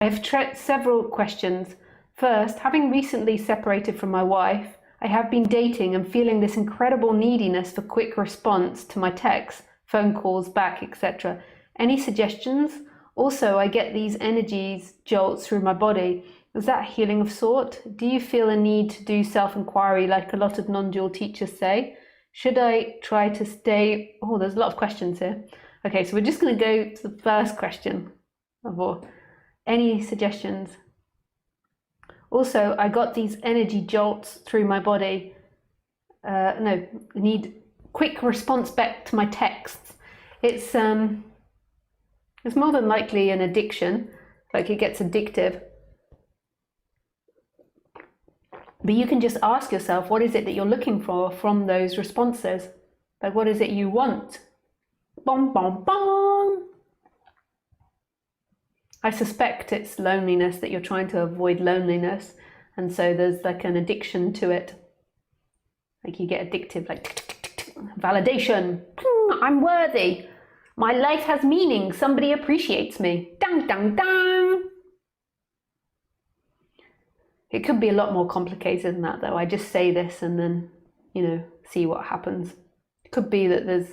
I have several questions. First, having recently separated from my wife, I have been dating and feeling this incredible neediness for quick response to my texts, phone calls back, etc. Any suggestions? Also, I get these energies jolts through my body. Is that healing of sort? Do you feel a need to do self-inquiry like a lot of non-dual teachers say? Should I try to stay... Oh, there's a lot of questions here. Okay, so we're just going to go to the first question of all. Any suggestions? Also, I got these energy jolts through my body. No, need quick response back to my texts. It's more than likely an addiction, like it gets addictive. But you can just ask yourself, what is it that you're looking for from those responses? Like, what is it you want? Bom, bom, bom. I suspect it's loneliness, that you're trying to avoid loneliness. And so there's like an addiction to it. Like you get addictive, like tick, tick, tick, tick. Validation. I'm worthy. My life has meaning. Somebody appreciates me. Dang, dang, dang. It could be a lot more complicated than that, though. I just say this and then, see what happens. It could be that there's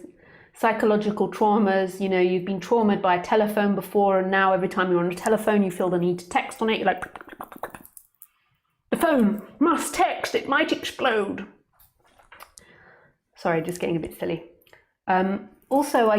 psychological traumas. You've been traumatized by a telephone before, and now every time you're on a telephone, you feel the need to text on it. You're like, the phone must text, it might explode. Sorry, just getting a bit silly. Also,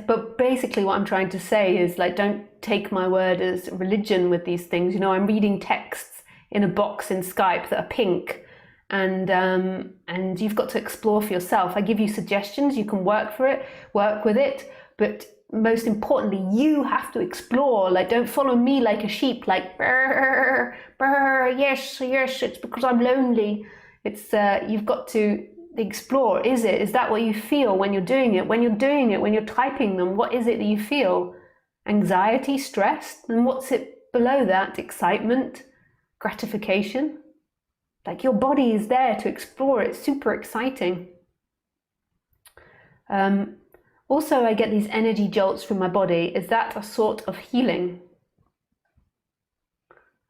but basically what I'm trying to say is, like, don't take my word as religion with these things. I'm reading texts in a box in Skype that are pink, and you've got to explore for yourself. I give you suggestions, you can work with it, but most importantly, you have to explore. Like, don't follow me like a sheep, like, brr, brr, yes, it's because I'm lonely. It's, you've got to explore. Is that what you feel when you're doing it? When you're typing them, what is it that you feel? Anxiety, stress? And what's it below that? Excitement, gratification? Like, your body is there to explore. It's super exciting. Also, I get these energy jolts from my body. Is that a sort of healing?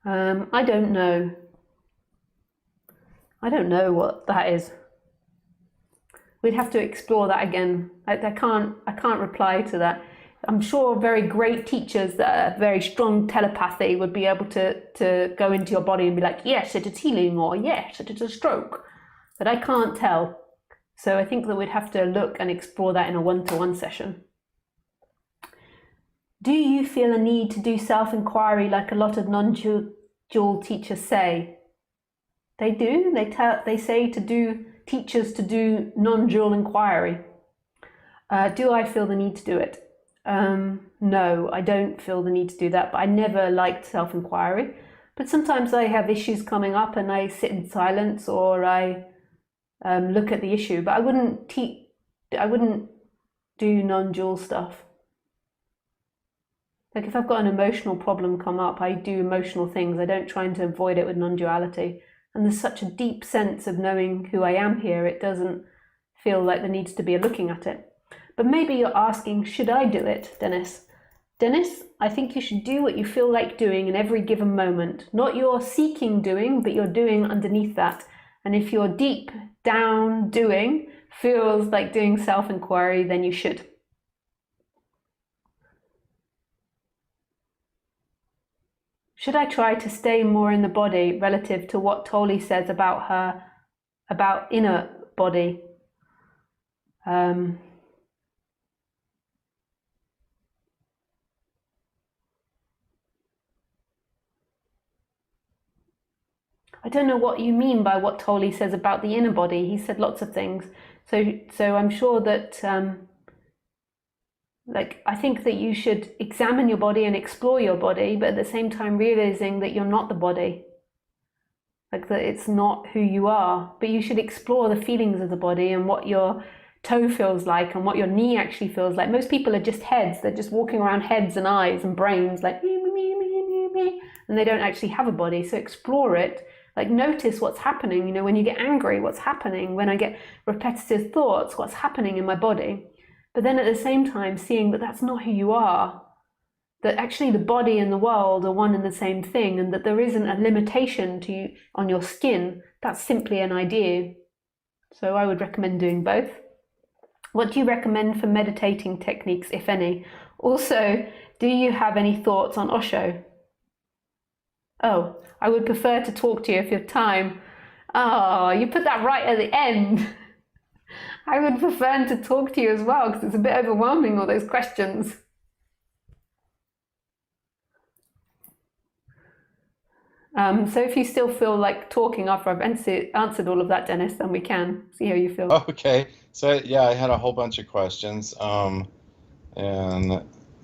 I don't know. I don't know what that is. We'd have to explore that again. I can't reply to that. I'm sure very great teachers that are very strong telepathy would be able to go into your body and be like, yes, it is healing, or yes, it is a stroke. But I can't tell. So I think that we'd have to look and explore that in a one-to-one session. Do you feel a need to do self-inquiry like a lot of non-dual teachers say? They do. They say teachers to do non-dual inquiry. Do I feel the need to do it? No, I don't feel the need to do that, but I never liked self-inquiry. But sometimes I have issues coming up and I sit in silence, or I look at the issue, but I wouldn't do non-dual stuff. Like, if I've got an emotional problem come up, I do emotional things. I don't try to avoid it with non-duality. And there's such a deep sense of knowing who I am here, it doesn't feel like there needs to be a looking at it. But maybe you're asking, should I do it, Dennis? Dennis, I think you should do what you feel like doing in every given moment. Not you're seeking doing, but you're doing underneath that. And if your deep down doing feels like doing self-inquiry, then you should. Should I try to stay more in the body relative to what Toli says about inner body? I don't know what you mean by what Toli says about the inner body. He said lots of things. So I'm sure that, I think that you should examine your body and explore your body, but at the same time realizing that you're not the body. Like, that it's not who you are. But you should explore the feelings of the body and what your toe feels like and what your knee actually feels like. Most people are just heads. They're just walking around heads and eyes and brains, like, and they don't actually have a body. So explore it. Like, notice what's happening. When you get angry, what's happening? When I get repetitive thoughts, what's happening in my body? But then at the same time, seeing that that's not who you are. that actually the body and the world are one and the same thing, and that there isn't a limitation to you on your skin. That's simply an idea. So I would recommend doing both. What do you recommend for meditating techniques, if any? Also, do you have any thoughts on Osho? Oh, I would prefer to talk to you if you have time. Oh, you put that right at the end. I would prefer to talk to you as well, because it's a bit overwhelming, all those questions. So if you still feel like talking after I've answered all of that, Dennis, then we can see how you feel. Okay. So yeah, I had a whole bunch of questions. And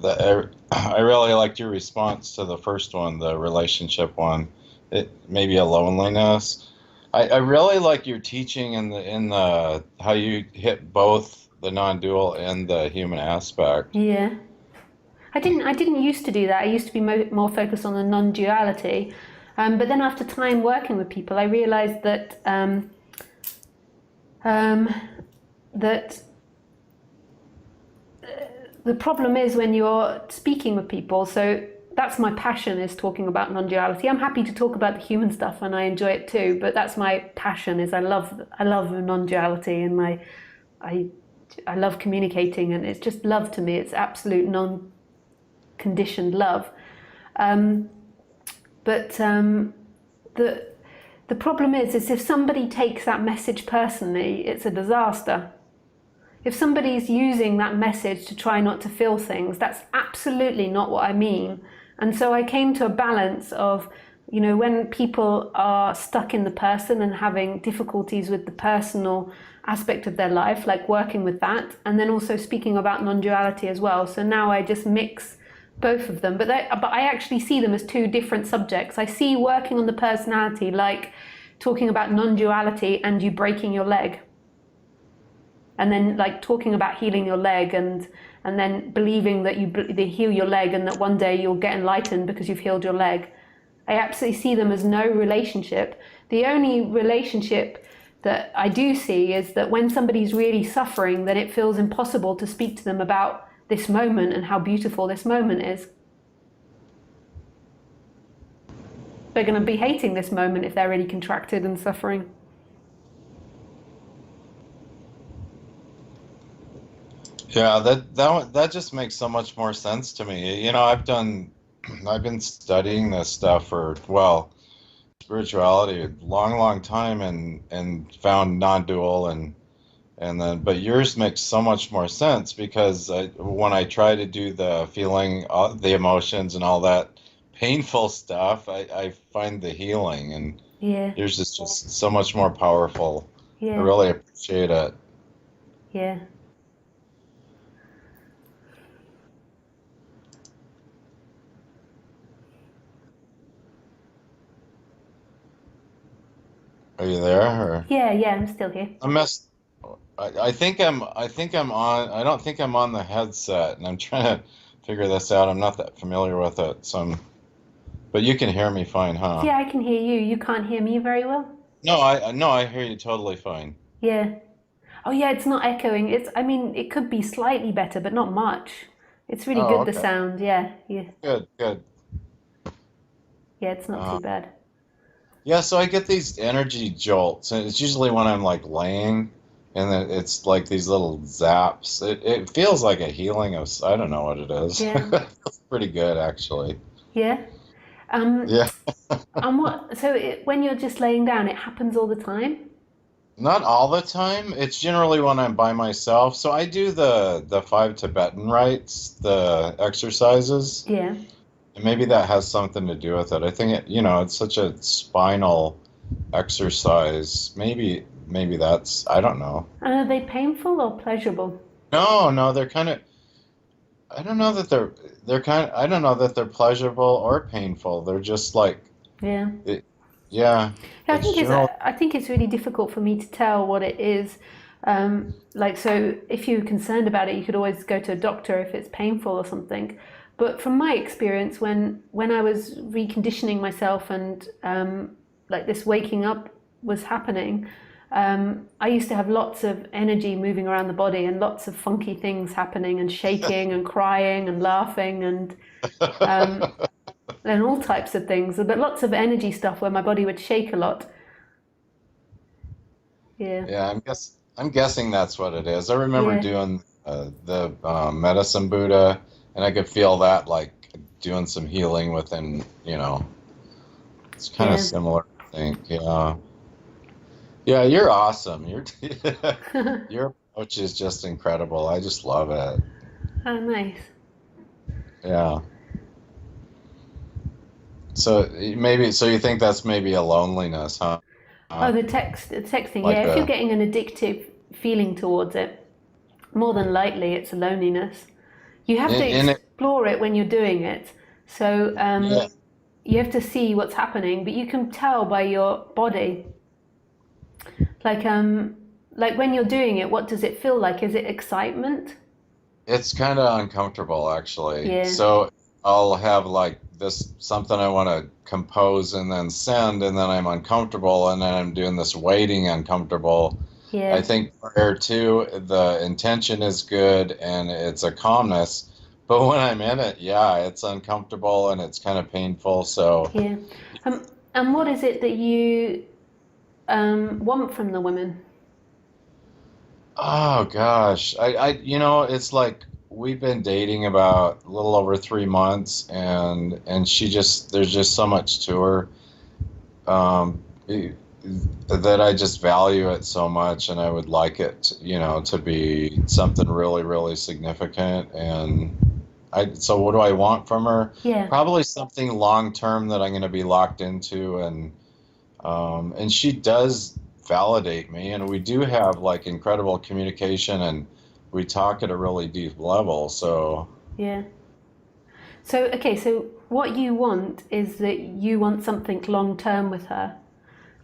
I really liked your response to the first one, the relationship one. It maybe a loneliness. I really like your teaching in the how you hit both the non-dual and the human aspect. Yeah. I didn't used to do that. I used to be more focused on the non-duality. But then after time working with people, I realized that that the problem is when you're speaking with people. So that's my passion, is talking about non-duality. I'm happy to talk about the human stuff, and I enjoy it too. But that's my passion. Is I love non-duality, and I love communicating, and it's just love to me. It's absolute non-conditioned love. But the problem is if somebody takes that message personally, it's a disaster. If somebody's using that message to try not to feel things, that's absolutely not what I mean. And so I came to a balance of, when people are stuck in the person and having difficulties with the personal aspect of their life, like working with that, and then also speaking about non-duality as well. So now I just mix both of them, but I actually see them as two different subjects. I see working on the personality like talking about non-duality and you breaking your leg, and then like talking about healing your leg, and then believing that they heal your leg and that one day you'll get enlightened because you've healed your leg. I absolutely see them as no relationship. The only relationship that I do see is that when somebody's really suffering, then it feels impossible to speak to them about this moment and how beautiful this moment is. They're going to be hating this moment if they're really contracted and suffering. Yeah, that just makes so much more sense to me. I've been studying this stuff for, well, spirituality a long, long time, and found non-dual, and then, but yours makes so much more sense because when I try to do the feeling, the emotions and all that painful stuff, I find the healing, and Yeah, yours is just so much more powerful. I yeah, really appreciate it. yeah. Are you there? Or Yeah, I'm still here. I messed. I think I'm on. I don't think I'm on the headset, and I'm trying to figure this out. I'm not that familiar with it, but you can hear me fine, huh? Yeah, I can hear you. You can't hear me very well? No, I hear you totally fine. Yeah. Oh yeah, it's not echoing. I mean, it could be slightly better, but not much. It's really Oh, good, the okay. sound. Yeah, yeah. Good, good. Yeah, it's not too Uh, bad. yeah, so I get these energy jolts, and it's usually when I'm like laying, and then it's like these little zaps. It feels like a healing of, I don't know what it is. Yeah, It feels pretty good, actually. yeah. Um, Yeah, and when you're just laying down, it happens all the time? not all the time. It's generally when I'm by myself. So I do the five Tibetan rites, the exercises. Yeah. And maybe that has something to do with it. I think it's such a spinal exercise. Maybe that's, I don't know. And are they painful or pleasurable? No, no, they're kind of, I don't know that they're kind of, I don't know that they're pleasurable or painful. They're just like Yeah. it, yeah, Yeah, it's general. I think it's really difficult for me to tell what it is. So if you're concerned about it, you could always go to a doctor if it's painful or something. But from my experience, when I was reconditioning myself and like this waking up was happening, I used to have lots of energy moving around the body and lots of funky things happening and shaking and crying and laughing and all types of things, but lots of energy stuff where my body would shake a lot. Yeah, Yeah, I'm guessing that's what it is. I remember yeah, doing the medicine Buddha, and I could feel that like doing some healing within, it's kind of yeah. similar, I think. Yeah. Yeah, you're awesome. Your approach is just incredible. I just love it. Oh, nice. Yeah. So so you think that's maybe a loneliness, huh? Oh, Uh, the texting. Yeah, like if you're a getting an addictive feeling towards it, more than likely it's a loneliness. You have to in it. explore it when you're doing it. So Yeah, you have to see what's happening, but you can tell by your body. Like like when you're doing it, what does it feel like? Is it excitement? it's kind of uncomfortable actually. Yeah, So I'll have like this something I want to compose and then send, and then I'm uncomfortable, and then I'm doing this waiting uncomfortable. I yeah, think prior to the intention is good and it's a calmness, but when I'm in it, yeah, it's uncomfortable and it's kind of painful. So, yeah. And what is it that you want from the women? oh gosh, it's like we've been dating about a little over 3 months, and there's just so much to her. um, that I just value it so much, and I would like it, to be something really, really significant. And so what do I want from her? Yeah, Probably something long term that I'm going to be locked into, and she does validate me, and we do have like incredible communication, and we talk at a really deep level. So yeah. So, okay, so what you want is that you want something long term with her.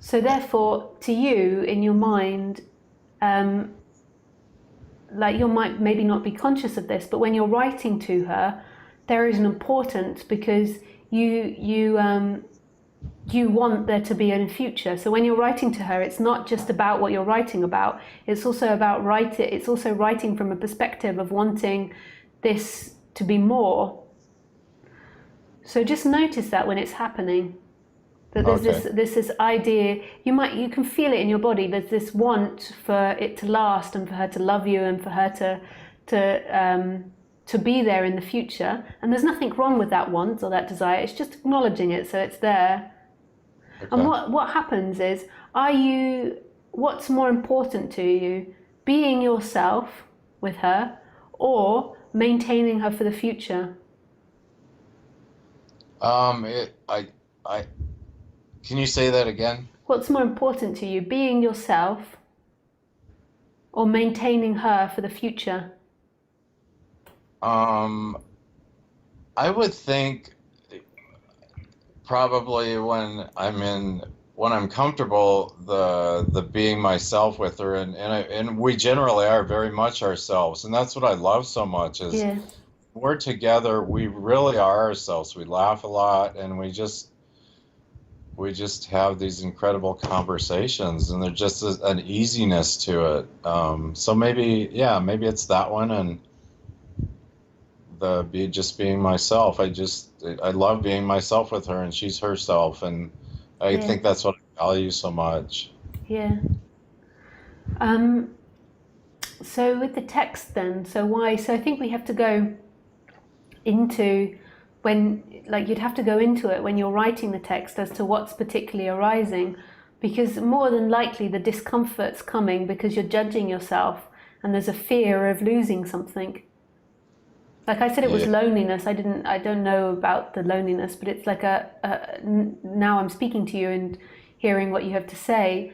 So, therefore, to you, in your mind, um, like you might maybe not be conscious of this, but when you're writing to her, there is an importance because you want there to be a future. So when you're writing to her, it's not just about what you're writing about. It's also about writing. It's also writing from a perspective of wanting this to be more. So just notice that when it's happening, that there's okay. this idea. You can feel it in your body. There's this want for it to last and for her to love you and for her to be there in the future. And there's nothing wrong with that want or that desire. It's just acknowledging it so it's there. And Okay. what happens is, what's more important to you, being yourself with her or maintaining her for the future? I can you say that again? What's more important to you, being yourself or maintaining her for the future? um I would think probably when I'm comfortable, the being myself with her, and we generally are very much ourselves, and that's what I love so much is Yeah, we're together, we really are ourselves. We laugh a lot, and we just have these incredible conversations, and there's just an easiness to it. So maybe, yeah, maybe it's that one, and just being myself. I love being myself with her, and she's herself, and I yeah, think that's what I value so much. yeah. Um, so with the text then, so why? So I think we have to go into like you'd have to go into it when you're writing the text as to what's particularly arising, because more than likely the discomfort's coming because you're judging yourself and there's a fear of losing something. Like I said, it was Yeah, loneliness. I don't know about the loneliness, but it's like now I'm speaking to you and hearing what you have to say.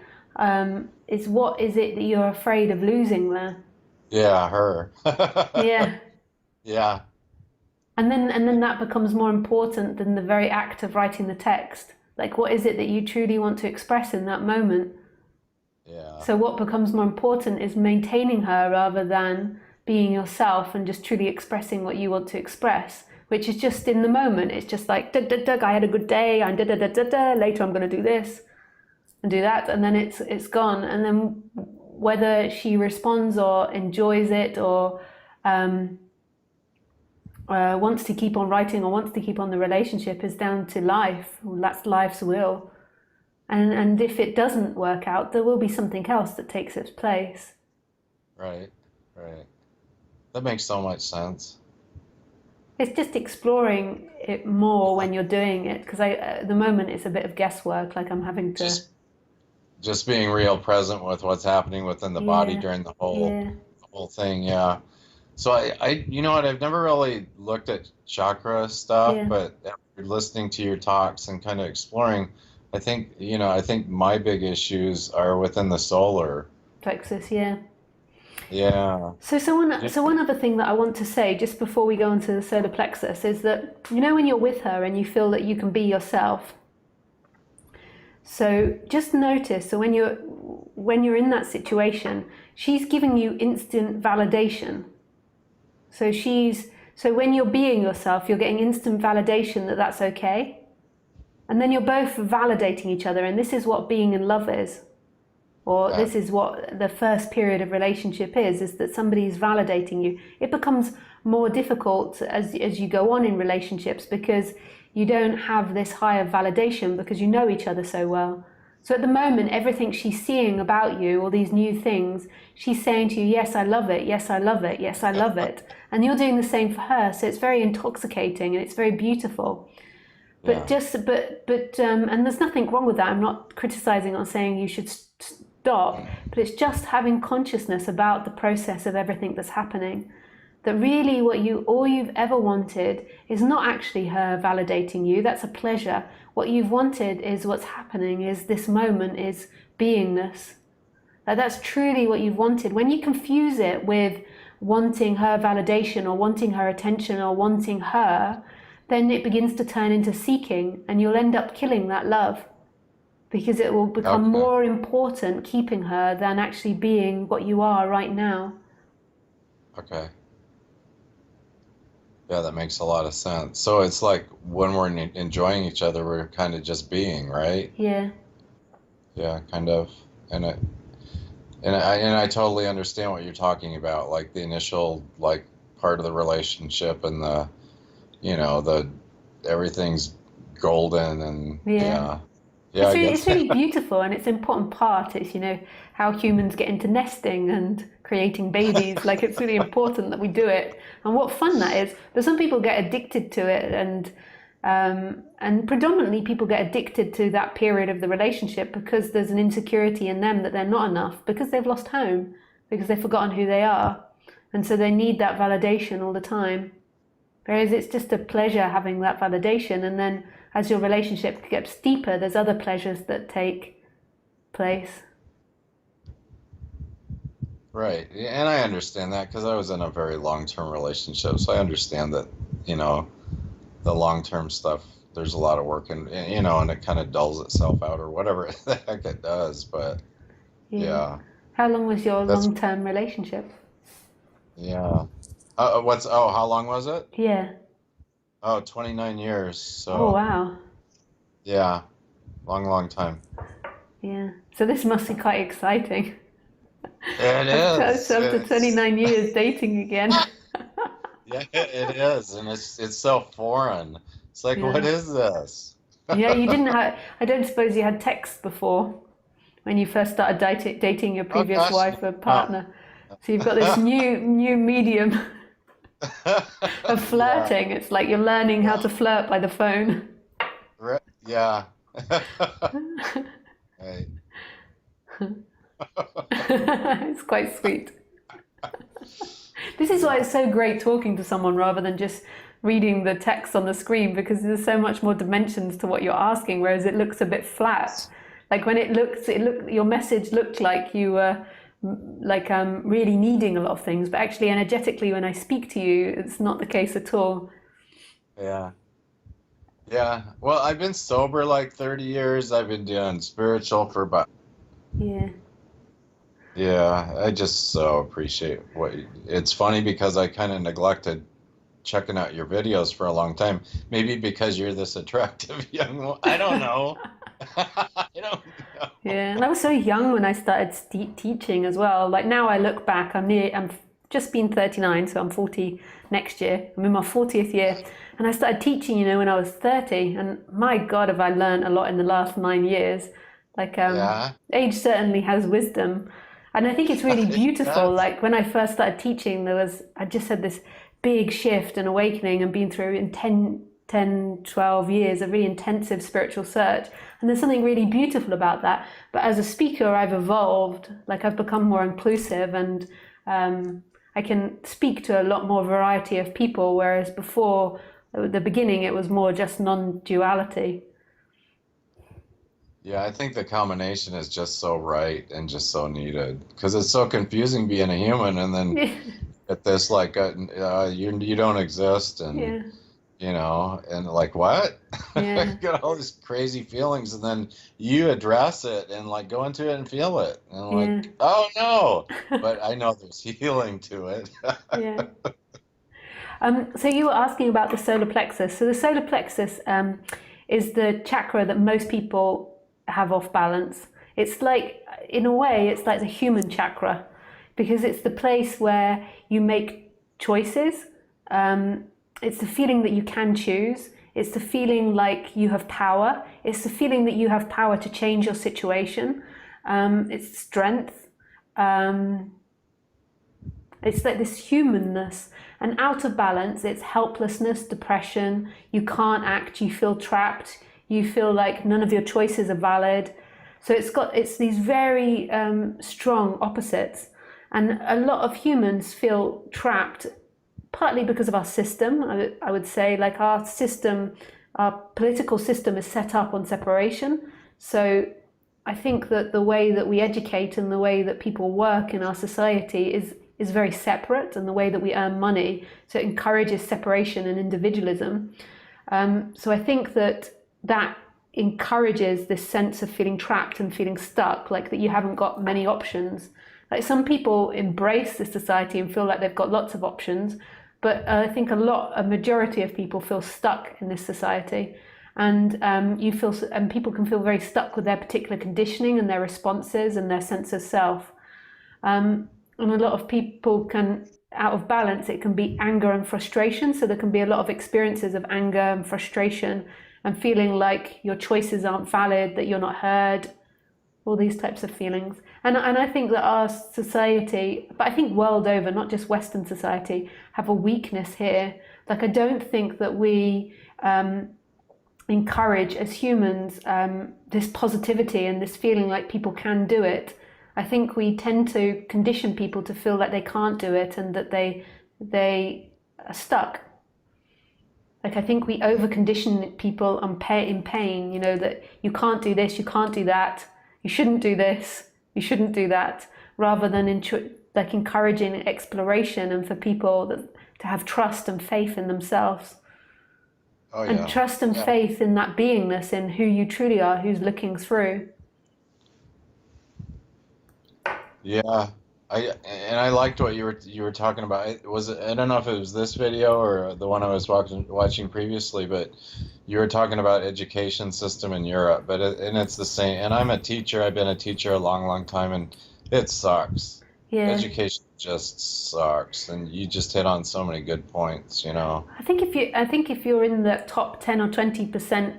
Is what is it that you're afraid of losing there? yeah, her. Yeah. Yeah, And then that becomes more important than the very act of writing the text. Like, what is it that you truly want to express in that moment? yeah, So what becomes more important is maintaining her rather than being yourself and just truly expressing what you want to express, which is just in the moment. It's just like, I had a good day, I'm later I'm going to do this. and do that, and then it's gone. And then whether she responds or enjoys it or wants to keep on writing or wants to keep on the relationship is down to life. That's life's will. And if it doesn't work out, there will be something else that takes its place. Right, right. That makes so much sense. It's just exploring it more when you're doing it, because at the moment it's a bit of guesswork, like I'm having to. Just being real present with what's happening within the body Yeah, during the yeah, whole thing, yeah. So you know what, I've never really looked at chakra stuff, yeah. but after listening to your talks and kind of exploring, I think my big issues are within the solar. Plexus, yeah. Yeah. So one other thing that I want to say just before we go into the solar plexus is that, you know, when you're with her and you feel that you can be yourself. So just notice, so when you're in that situation, she's giving you instant validation. So when you're being yourself, you're getting instant validation that that's okay. And then you're both validating each other, and this is what being in love is. Or this is what the first period of relationship is that somebody is validating you. It becomes more difficult as you go on in relationships because you don't have this higher validation because you know each other so well. So at the moment, everything she's seeing about you, all these new things, she's saying to you, yes, I love it, yes, I love it, yes, I love it. And you're doing the same for her. So it's very intoxicating and it's very beautiful. But and there's nothing wrong with that. I'm not criticizing or saying you should stop, but it's just having consciousness about the process of everything that's happening. That really all you've ever wanted is not actually her validating you. That's a pleasure. What you've wanted is what's happening, is this moment, is beingness. That's truly what you've wanted. When you confuse it with wanting her validation or wanting her attention or wanting her, then it begins to turn into seeking, and you'll end up killing that love because it will become more important keeping her than actually being what you are right now. Okay. Yeah, that makes a lot of sense. So it's like when we're enjoying each other, we're kind of just being, right? Yeah. Yeah, kind of. And I totally understand what you're talking about, like the initial like part of the relationship and the everything's golden and Yeah. yeah, I It's guess. really beautiful, and it's an important part. It's, how humans get into nesting and creating babies. Like, it's really important that we do it. And what fun that is. But some people get addicted to it, and predominantly people get addicted to that period of the relationship because there's an insecurity in them that they're not enough, because they've lost home, because they've forgotten who they are. And so they need that validation all the time. Whereas it's just a pleasure having that validation, and then as your relationship gets deeper, there's other pleasures that take place. Right. And I understand that because I was in a very long-term relationship, so I understand that, you know, the long-term stuff, there's a lot of work and it kind of dulls itself out or whatever the heck it does, but Yeah. yeah. How long was your That's long-term relationship? yeah. How long was it? Yeah. Oh, 29 years. Oh, So, wow. yeah, long time. Yeah. So this must be quite exciting. It is. After 29 years dating again. Yeah, it is, and it's so foreign. It's like, what Yeah. is this? Yeah, you didn't have, I don't suppose you had text before when you first started dating your Oh previous gosh, wife or no. partner. So you've got this new medium of Yeah, flirting. It's like you're learning how to flirt by the phone. yeah. Right. It's quite sweet. This is why it's so great talking to someone rather than just reading the text on the screen, because there's so much more dimensions to what you're asking, whereas it looks a bit flat. Like when your message looked like you were like really needing a lot of things, but actually energetically when I speak to you, it's not the case at all. Yeah. Yeah. Well, I've been sober like 30 years. I've been doing spiritual for about. Yeah. Yeah, I just so appreciate it's funny because I kind of neglected checking out your videos for a long time. Maybe because you're this attractive young woman. I don't know. I don't know. Yeah, and I was so young when I started teaching as well. Like now I look back, I'm just been 39, so I'm 40 next year. I'm in my 40th year, and I started teaching, when I was 30. And my God, have I learned a lot in the last 9 years. Like, Yeah, age certainly has wisdom, and I think it's really it beautiful. does. Like when I first started teaching, I just had this big shift and awakening, and been through in 10, 12 years of really intensive spiritual search. And there's something really beautiful about that. But as a speaker, I've evolved, like I've become more inclusive, and I can speak to a lot more variety of people, whereas before, at the beginning, it was more just non-duality. Yeah, I think the combination is just so right and just so needed because it's so confusing being a human and then at this like you don't exist and Yeah, and like what? yeah, You got all these crazy feelings and then you address it and like go into it and feel it and yeah, like oh no, but I know there's healing to it. yeah. So you were asking about the solar plexus. So the solar plexus is the chakra that most people have off balance. It's like, in a way, it's like the human chakra, because it's the place where you make choices. It's the feeling that you can choose. It's the feeling like you have power. It's the feeling that you have power to change your situation. It's strength. Um, it's like this humanness. And out of balance, it's helplessness, depression. You can't act, you feel trapped, you feel like none of your choices are valid. So it's these very strong opposites. And a lot of humans feel trapped, partly because of our system. I would say, like our system, our political system is set up on separation. So I think that the way that we educate and the way that people work in our society is very separate, and the way that we earn money, so it encourages separation and individualism. So I think that encourages this sense of feeling trapped and feeling stuck, like that you haven't got many options. Like some people embrace this society and feel like they've got lots of options, but I think a majority of people feel stuck in this society, and and people can feel very stuck with their particular conditioning and their responses and their sense of self. And a lot of people can, out of balance, it can be anger and frustration. So there can be a lot of experiences of anger and frustration and feeling like your choices aren't valid, that you're not heard, all these types of feelings. And I think that our society, but I think world over, not just Western society, have a weakness here. Like I don't think that we encourage as humans this positivity and this feeling like people can do it. I think we tend to condition people to feel like they can't do it and that they are stuck. Like I think we over-condition people in pain, that you can't do this, you can't do that, you shouldn't do this, you shouldn't do that, rather than like encouraging exploration and for people to have trust and faith in themselves. Oh And yeah. trust and Yeah. faith in that beingness, in who you truly are, who's looking through. Yeah, I liked what you were talking about. I don't know if it was this video or the one I was watching previously, but you were talking about education system in Europe, and it's the same. And I'm a teacher. I've been a teacher a long, long time, and it sucks. Yeah. Education just sucks, and you just hit on so many good points, you know. I think if you're in the top 10 or 20%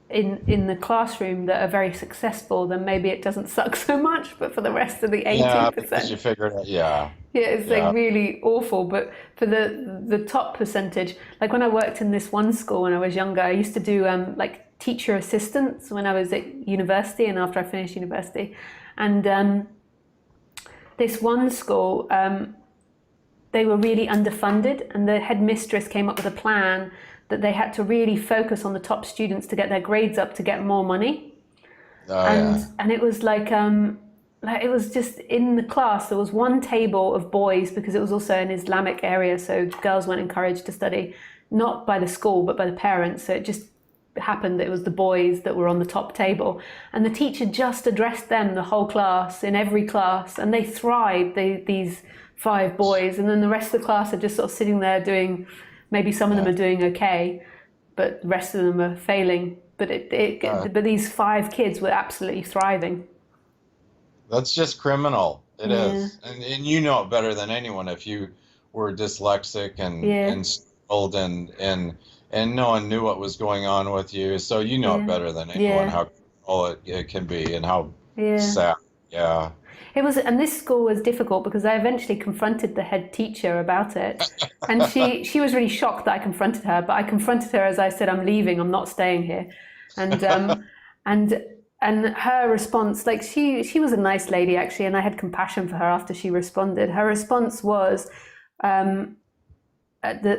in the classroom that are very successful, then maybe it doesn't suck so much. But for the rest of the Yeah, because you 80%, figured out. Yeah, yeah, it's like yeah. really awful. But for the top percentage, like when I worked in this one school when I was younger, I used to do like teacher assistants when I was at university and after I finished university. And this one school, they were really underfunded, and the headmistress came up with a plan that they had to really focus on the top students to get their grades up to get more money. Oh and yeah. and it was like it was just in the class there was one table of boys, because it was also an Islamic area, so girls weren't encouraged to study, not by the school but by the parents. So it just happened that it was the boys that were on the top table, and the teacher just addressed them, the whole class, in every class, and they thrived, these 5 boys, and then the rest of the class are just sort of sitting there doing, maybe some of them Yeah. are doing okay, but the rest of them are failing. but Uh, but these 5 kids were absolutely thriving. that's just criminal. It Yeah, is. And you know it better than anyone if you were dyslexic yeah, and struggled and no one knew what was going on with you. So you know it yeah, better than anyone yeah, how cruel it can be and how yeah. sad. Yeah. It was, and this school was difficult because I eventually confronted the head teacher about it, and she was really shocked that I confronted her. But I confronted her as I said, "I'm leaving. I'm not staying here," and and and her response, like she was a nice lady actually, and I had compassion for her after she responded. Her response was,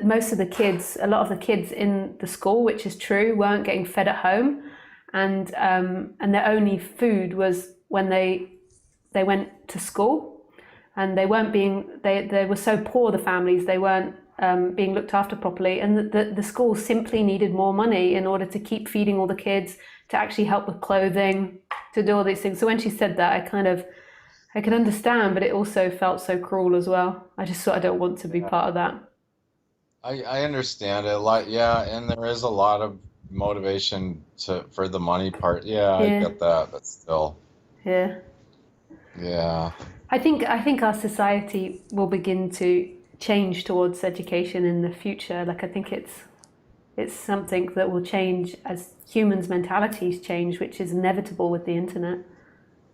most of the kids, a lot of the kids in the school, which is true, weren't getting fed at home, and their only food was when they went to school, and they weren't being they were so poor, the families, they weren't being looked after properly, and the school simply needed more money in order to keep feeding all the kids, to actually help with clothing, to do all these things. So when she said that, I could understand, but it also felt so cruel as well. I just thought I don't want to be Yeah. part of that. I understand it. Like, yeah, and there is a lot of motivation for the money part. Yeah, I Yeah, get that, but still, yeah. yeah, I think our society will begin to change towards education in the future. Like I think it's something that will change as humans' mentalities change, which is inevitable with the internet.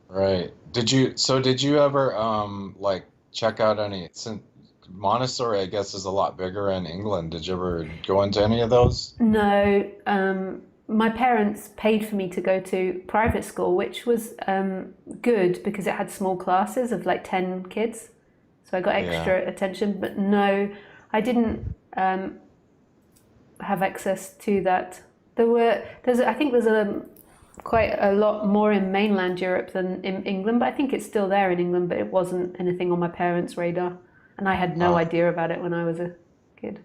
right. Did you ever like check out any since Montessori, I guess, is a lot bigger in England. Did you ever go into any of those? No, my parents paid for me to go to private school, which was good because it had small classes of like 10 kids. So I got Yeah. extra attention. But no, I didn't have access to that. I think there's quite a lot more in mainland Europe than in England, but I think it's still there in England, but it wasn't anything on my parents' radar. And I had no Uh, idea about it when I was a kid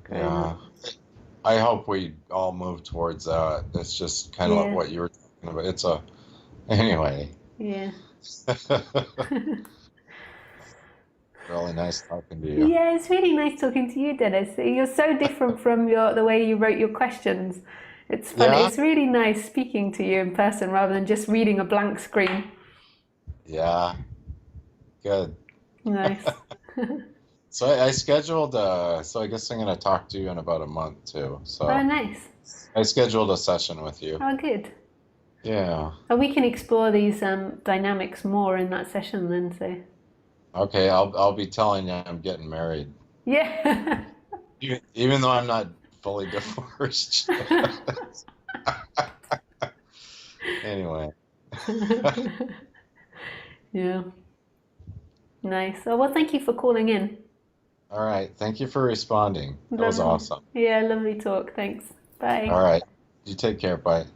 growing up. yeah. I hope we all move towards that. It's just kind of like Yeah, what you were talking about. Anyway. yeah. Really nice talking to you. Yeah, it's really nice talking to you, Dennis. You're so different from the way you wrote your questions. It's fun. Yeah? It's really nice speaking to you in person rather than just reading a blank screen. Yeah. Good. Nice. So I scheduled, so I guess I'm going to talk to you in about a month too. Oh, So nice. I scheduled a session with you. Oh, good. Yeah. And we can explore these dynamics more in that session then. So, Okay, I'll be telling you I'm getting married. yeah. Even though I'm not fully divorced. Anyway. Yeah. Nice. Oh, well, thank you for calling in. All right. Thank you for responding. That was Lovely. awesome. Yeah, lovely talk. Thanks. Bye. All right. You take care. Bye.